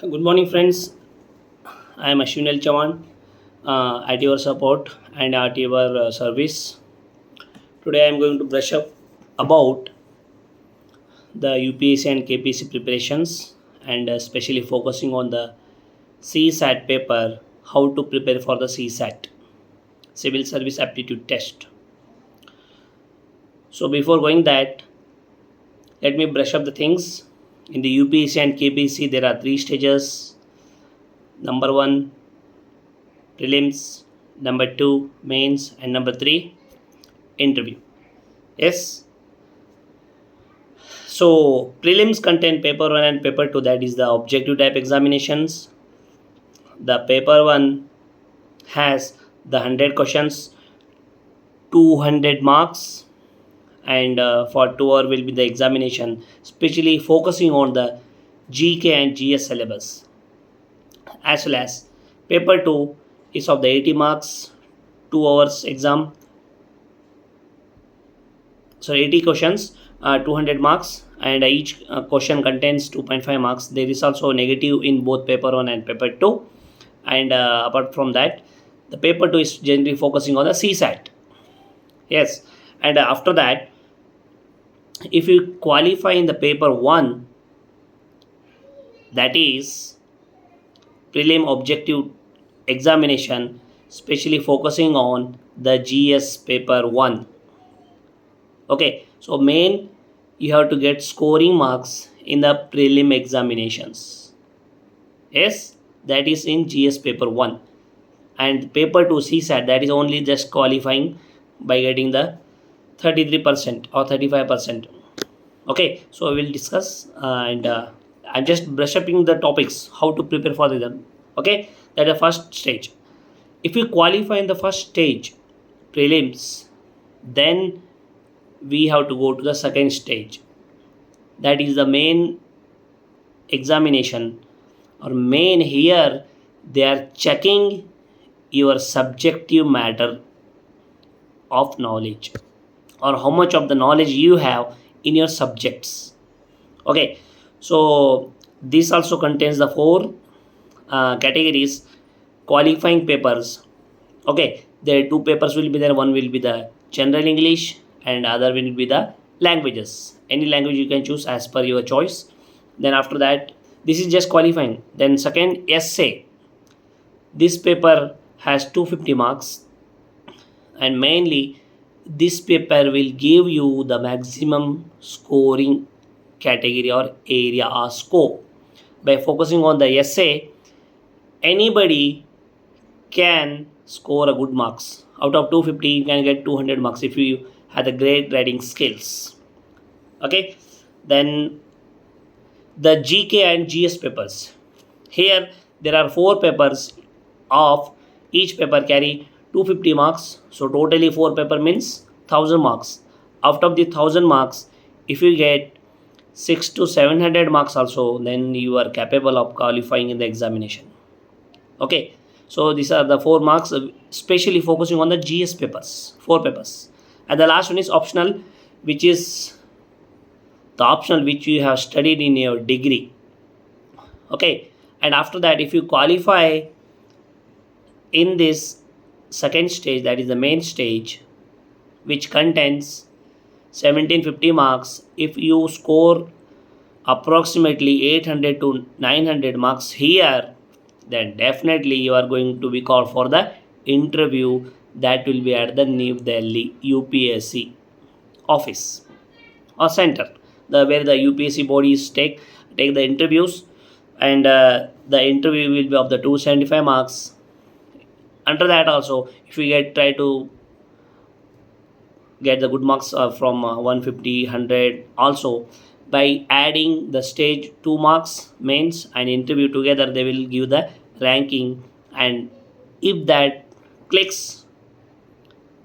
Good morning, friends. I am Ashwinel Chavan at your support and at your service. Today, I am going to brush up about the UPSC and KPSC preparations and especially focusing on the CSAT paper, how to prepare for the CSAT, Civil Service Aptitude Test. So, before going that, let me brush up the things. In the UPSC and KPSC, there are three stages. Number one, prelims. Number two, mains. And number three, interview. Yes. So prelims contain paper 1 and paper 2, that is the objective type examinations. The paper 1 has the 100 questions, 200 marks, and for 2 hour will be the examination, especially focusing on the GK and GS syllabus. As well as paper 2 is of the 80 marks, 2 hours exam, so 80 questions, 200 marks, and each question contains 2.5 marks. There is also negative in both paper 1 and paper 2, and apart from that, the paper 2 is generally focusing on the CSAT. Yes, and after that, if you qualify in the paper 1, that is prelim objective examination, especially focusing on the GS paper 1. Okay, so main, you have to get scoring marks in the prelim examinations. Yes, that is in GS paper 1, and paper 2 CSAT, that is only just qualifying by getting the 33% or 35%. Okay, so we will discuss and I'm just brush upping the topics how to prepare for them. Okay, that is the first stage. If you qualify in the first stage prelims, then we have to go to the second stage, that is the main examination or main. Here they are checking your subjective matter of knowledge, or how much of the knowledge you have in your subjects. Okay, so this also contains the four categories qualifying papers. Okay, there are two papers will be there. One will be the general English and other will be the languages. Any language you can choose as per your choice. Then after that, this is just qualifying. Then second, essay. This paper has 250 marks, and mainly this paper will give you the maximum scoring category or area or scope. By focusing on the essay, anybody can score a good marks. Out of 250, you can get 200 marks if you have the great writing skills. Okay, then the GK and GS papers. Here there are four papers of each paper carry 250 marks. So totally four paper means 1000 marks. Out of the 1000 marks, if you get 6 to 700 marks also, then you are capable of qualifying in the examination. Okay, so these are the 4 marks, especially focusing on the GS papers, 4 papers. And the last one is optional, which is the optional which you have studied in your degree. Okay, and after that, if you qualify in this second stage, that is the main stage, which contains 1750 marks, if you score approximately 800 to 900 marks here, then definitely you are going to be called for the interview, that will be at the New Delhi UPSC office or center, where the UPSC bodies take the interviews, and the interview will be of the 275 marks. Under that also, if you try to get the good marks from 150 100 also, by adding the stage 2 marks mains and interview together, they will give the ranking, and if that clicks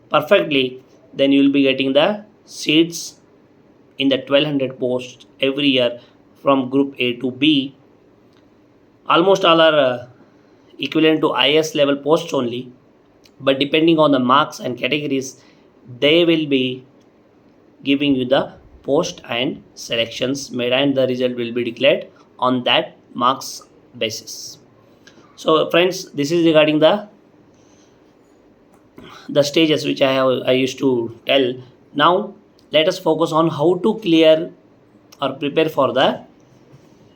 perfectly, then you will be getting the seats in the 1200 posts every year from group A to B. Almost all are equivalent to IS level posts only, but depending on the marks and categories, they will be giving you the post and selections made, and the result will be declared on that marks basis. So friends, this is regarding the stages which I used to tell. Now let us focus on how to clear or prepare for the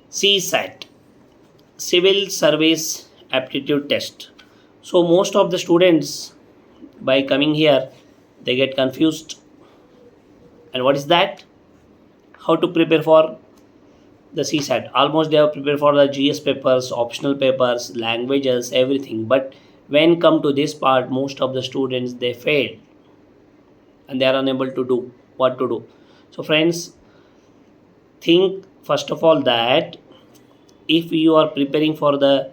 CSAT, Civil Service Aptitude Test. So most of the students, by coming here, they get confused. And what is that? How to prepare for the CSAT? Almost they have prepared for the GS papers, optional papers, languages, everything. But when come to this part, most of the students they fail and they are unable to do what to do. So friends, think first of all that if you are preparing for the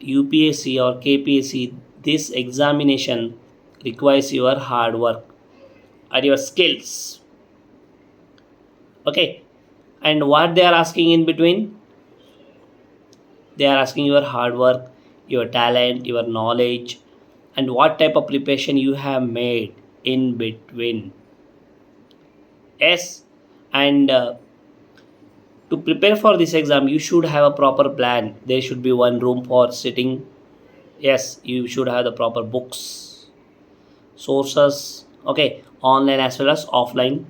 UPSC or KPSC, this examination requires your hard work or your skills. Okay, and what they are asking in between? They are asking your hard work, your talent, your knowledge, and what type of preparation you have made in between. Yes, and to prepare for this exam, you should have a proper plan. There should be one room for sitting. Yes, you should have the proper books, sources, okay, online as well as offline.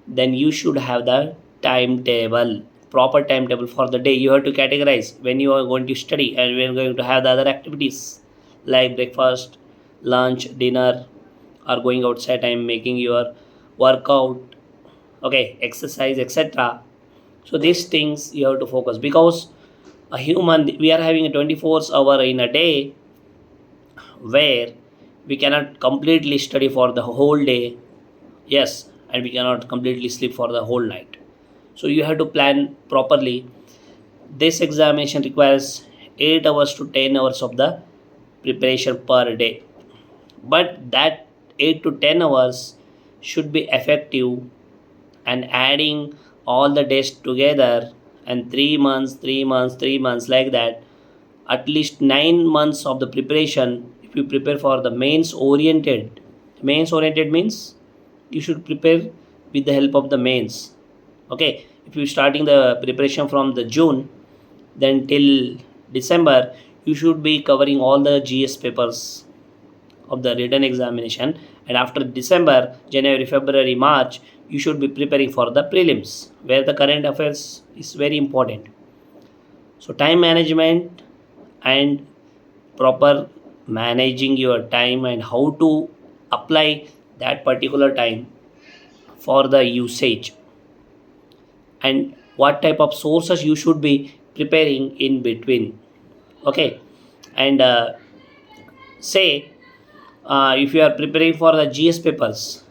Then you should have the timetable, proper timetable for the day. You have to categorize when you are going to study and when you are going to have the other activities like breakfast, lunch, dinner, or going outside time, making your workout, okay, exercise, etc. So these things you have to focus because a human, we are having a 24 hour in a day where we cannot completely study for the whole day. Yes, and we cannot completely sleep for the whole night. So you have to plan properly. This examination requires 8 hours to 10 hours of the preparation per day, but that 8 to 10 hours should be effective, and adding all the days together and 3 months, 3 months, 3 months, like that, at least 9 months of the preparation. If you prepare for the mains oriented means you should prepare with the help of the mains. Okay, if you starting the preparation from the June, then till December you should be covering all the GS papers of the written examination, and after December, January, February, March, you should be preparing for the prelims where the current affairs is very important. So time management and proper managing your time and how to apply that particular time for the usage, and what type of sources you should be preparing in between. Okay, and say if you are preparing for the GS papers,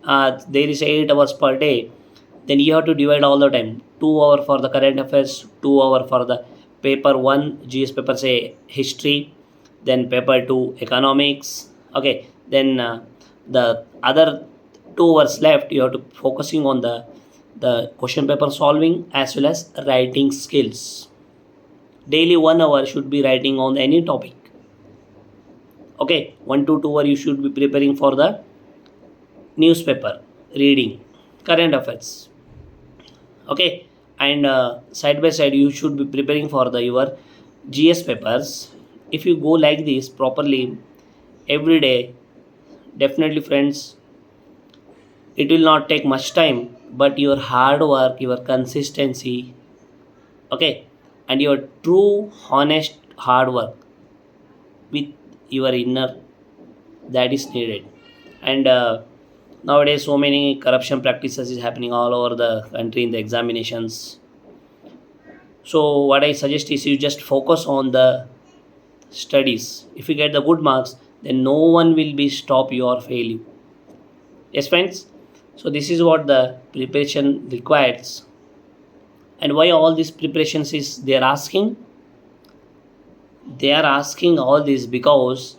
there is 8 hours per day, then you have to divide all the time. 2 hour for the current affairs, 2 hour for the paper 1 GS paper, say history, then paper 2 economics. Okay, then the other 2 hours left you have to focusing on the question paper solving as well as writing skills. Daily 1 hour should be writing on any topic. Okay, 1 to 2 hour you should be preparing for the newspaper reading, current affairs. Okay, and side by side you should be preparing for the your GS papers. If you go like this properly every day, definitely friends, it will not take much time, but your hard work, your consistency, okay, and your true honest hard work with your inner, that is needed. And nowadays so many corruption practices is happening all over the country in the examinations. So what I suggest is you just focus on the studies. If you get the good marks, then no one will be stop you or fail you. Yes friends, so this is what the preparation requires. And why all these preparations is they are asking all this because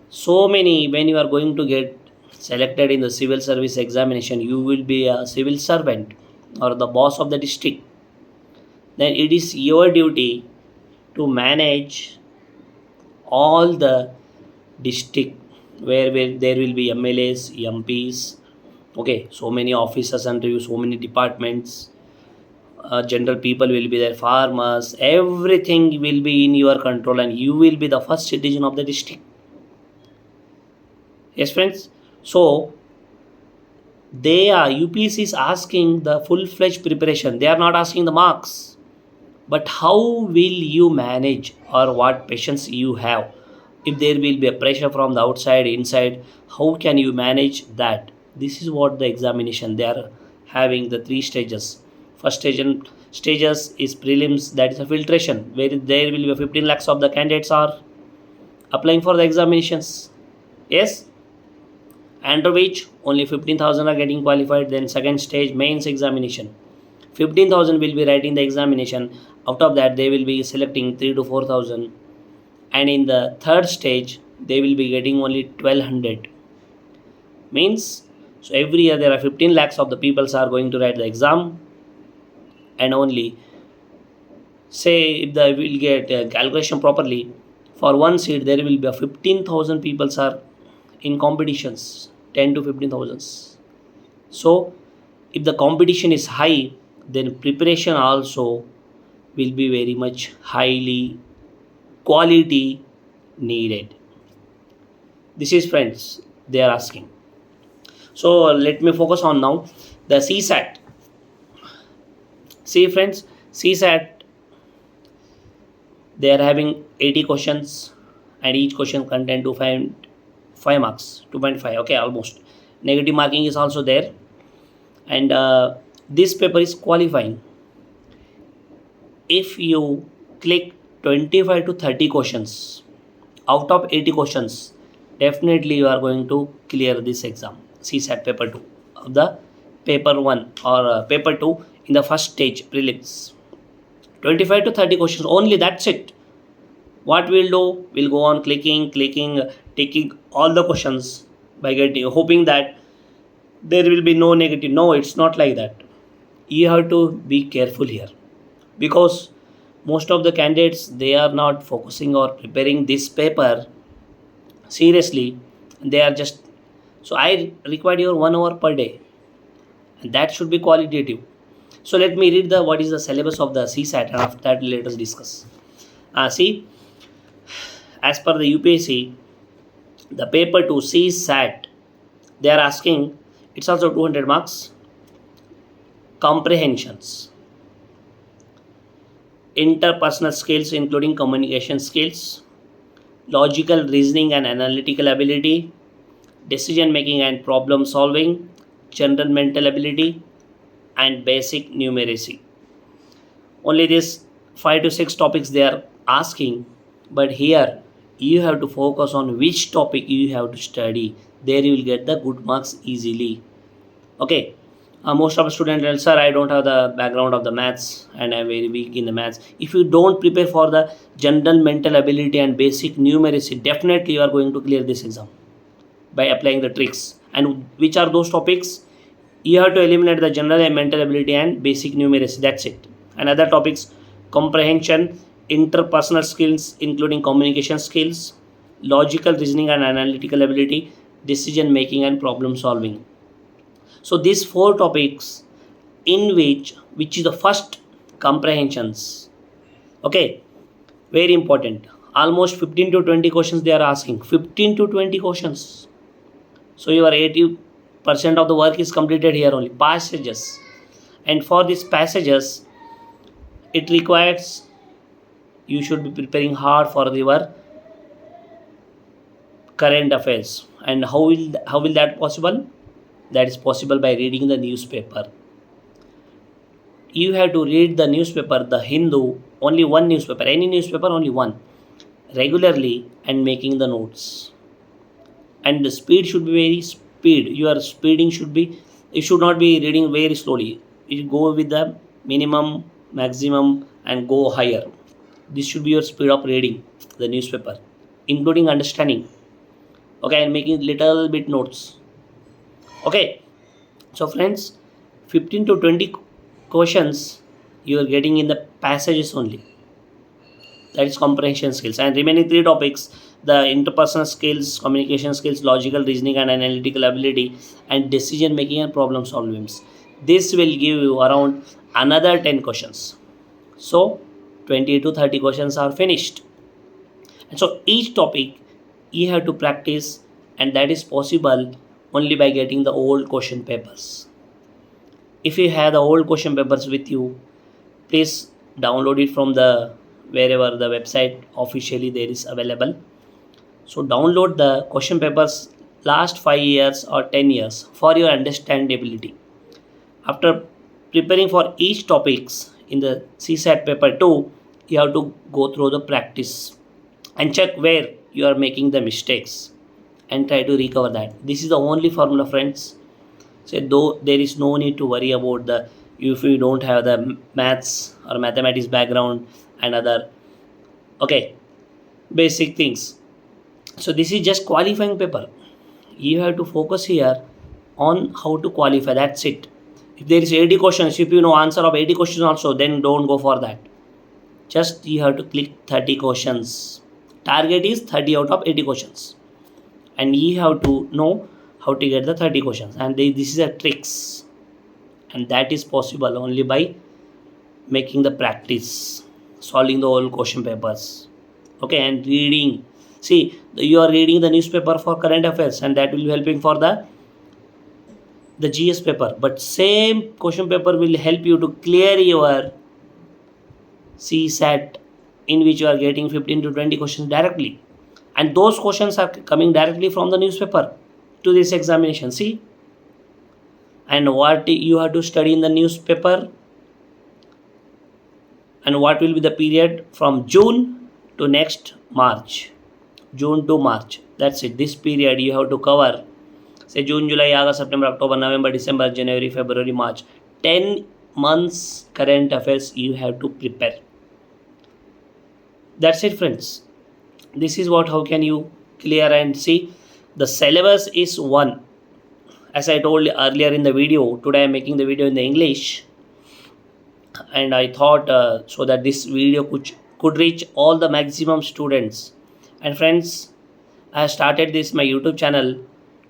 so many, when you are going to get selected in the civil service examination, you will be a civil servant or the boss of the district. Then it is your duty to manage all the district where there will be MLAs, MPs, okay, so many officers under you, so many departments, general people will be there, farmers, everything will be in your control, and you will be the first citizen of the district. Yes, friends. So they are UPSC is asking the full-fledged preparation. They are not asking the marks, but how will you manage, or what patience you have? If there will be a pressure from the outside, inside, how can you manage that? This is what the examination they are having, the three stages. First stages is prelims, that is a filtration, where there will be 15 lakhs of the candidates are applying for the examinations. Yes, under which only 15,000 are getting qualified. Then second stage, mains examination, 15,000 will be writing the examination. Out of that they will be selecting 3 to 4,000, and in the third stage they will be getting only 1,200. Means, so every year there are 15 lakhs of the peoples are going to write the exam, and only, say if they will get calculation properly, for one seat there will be a 15,000 peoples are in competitions, 10 to 15,000. So if the competition is high, then preparation also will be very much highly quality needed. This is, friends, they are asking. So let me focus on now the CSAT. See, friends, CSAT, they are having 80 questions, and each question contain to 5 marks, 2.5. Okay, almost. Negative marking is also there, and this paper is qualifying. If you click 25 to 30 questions out of 80 questions, definitely you are going to clear this exam, CSAT paper 2 of the paper 1, or paper 2 in the first stage prelims. 25 to 30 questions only, that's it. What we'll do, we'll go on clicking, taking all the questions, by getting, hoping that there will be no negative. No, it's not like that. You have to be careful here, because most of the candidates, they are not focusing or preparing this paper seriously. They are just, so I require your 1 hour per day, and that should be qualitative. So let me read the what is the syllabus of the CSAT, and after that let us discuss. See, as per the UPSC, the paper to CSAT, they are asking, it's also 200 marks. Comprehensions, interpersonal skills including communication skills, logical reasoning and analytical ability, decision making and problem solving, general mental ability, and basic numeracy. Only these 5 to 6 topics they are asking, but here you have to focus on which topic you have to study. There you will get the good marks easily. Okay. Most of the students tell, sir, I don't have the background of the maths, and I'm very weak in the maths. If you don't prepare for the general mental ability and basic numeracy, definitely you are going to clear this exam by applying the tricks. And which are those topics? You have to eliminate the general and mental ability and basic numeracy. That's it. And other topics: comprehension, interpersonal skills including communication skills, logical reasoning and analytical ability, decision making and problem solving. So these 4 topics, in which is the first, comprehensions. Okay, very important. Almost 15 to 20 questions they are asking. 15 to 20 questions. So your 80% of the work is completed here only. Passages. And for these passages, it requires you should be preparing hard for your current affairs. And how will that possible? That is possible by reading the newspaper. You have to read the newspaper, the Hindu, only one newspaper, any newspaper, only one, regularly, and making the notes. And the speed should be very speed. Your speeding should be, you should not be reading very slowly. You go with the minimum, maximum, and go higher. This should be your speed of reading the newspaper, including understanding. Okay, and making little bit notes. Okay, so friends, 15 to 20 questions you are getting in the passages only. That is comprehension skills. And remaining 3 topics, the interpersonal skills, communication skills, logical reasoning and analytical ability, and decision making and problem solving. This will give you around another 10 questions. So 20 to 30 questions are finished. And so each topic you have to practice, and that is possible only by getting the old question papers. If you have the old question papers with you, please download it from the wherever the website officially there is available. So download the question papers last 5 years or 10 years for your understandability. After preparing for each topics in the CSAT paper 2, you have to go through the practice and check where you are making the mistakes and try to recover that. This is the only formula, friends. So though there is no need to worry about the if you don't have the maths or mathematics background and other basic things. So this is just qualifying paper. You have to focus here on how to qualify. That's it. If there is 80 questions, if you know answer of 80 questions also, then don't go for that. Just you have to click 30 questions. Target is 30 out of 80 questions. And you have to know how to get the 30 questions. And this is a tricks. And that is possible only by making the practice, solving the whole question papers. And reading. See, you are reading the newspaper for current affairs, and that will be helping for the GS paper. But same question paper will help you to clear your CSAT, in which you are getting 15 to 20 questions directly. And those questions are coming directly from the newspaper to this examination. See? And what you have to study in the newspaper, and what will be the period from June to next March. June to March. That's it. This period you have to cover. Say June, July, August, September, October, November, December, January, February, March. 10 months current affairs you have to prepare. That's it, friends. This is what how can you clear and see. The syllabus is one. As I told earlier in the video, today I am making the video in the English. And I thought so that this video could reach all the maximum students. And friends, I have started this my YouTube channel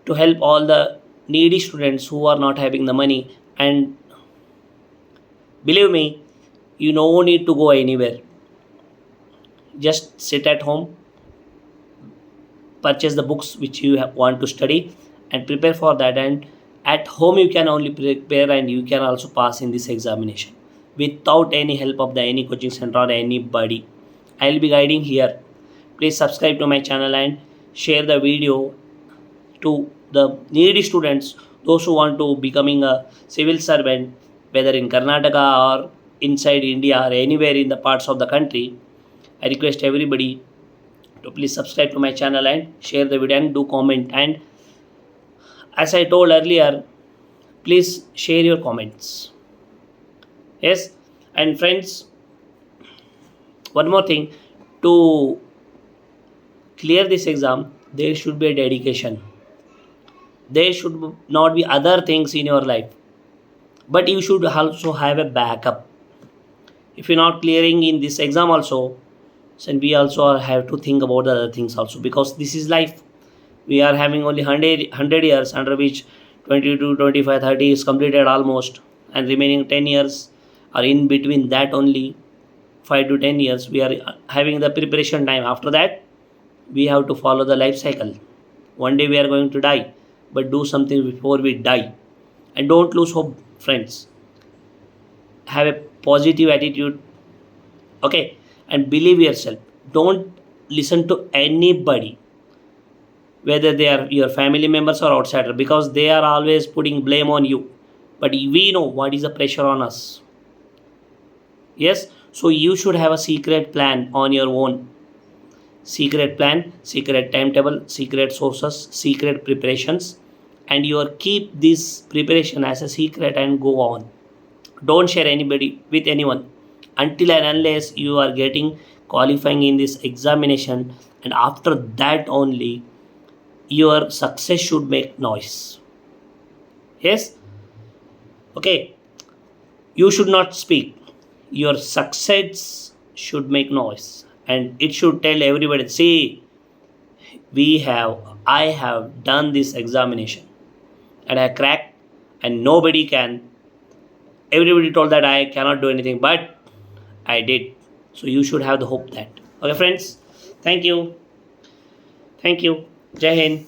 to help all the needy students who are not having the money. And believe me, you no need to go anywhere. Just sit at home, purchase the books which you want to study, and prepare for that. And at home you can only prepare, and you can also pass in this examination without any help of any coaching center or anybody. I will be guiding here. Please subscribe to my channel and share the video to the needy students, those who want to becoming a civil servant, whether in Karnataka or inside India or anywhere in the parts of the country. I request everybody to please subscribe to my channel and share the video and do comment. And as I told earlier, please share your comments. Yes, and friends, one more thing, to clear this exam, there should be a dedication. There should not be other things in your life, but you should also have a backup. If you're not clearing in this exam also, then we also have to think about the other things also, because this is life. We are having only 100 years, under which 22, 25, 30 is completed almost, and remaining 10 years are in between that only. 5 to 10 years we are having the preparation time. After that we have to follow the life cycle. One day we are going to die, but do something before we die. And don't lose hope, friends. Have a positive attitude, and believe yourself. Don't listen to anybody, whether they are your family members or outsider, because they are always putting blame on you. But we know what is the pressure on us. Yes, so you should have a secret plan on your own. Secret plan, secret timetable, secret sources, secret preparations, and you keep this preparation as a secret and go on. Don't share anybody with anyone until and unless you are getting qualifying in this examination, and after that only your success should make noise. Yes, you should not speak. Your success should make noise, and it should tell everybody, see, I have done this examination and I cracked, and nobody can everybody told that I cannot do anything, but I did. So you should have the hope that. Okay, friends. Thank you. Thank you. Jai Hind.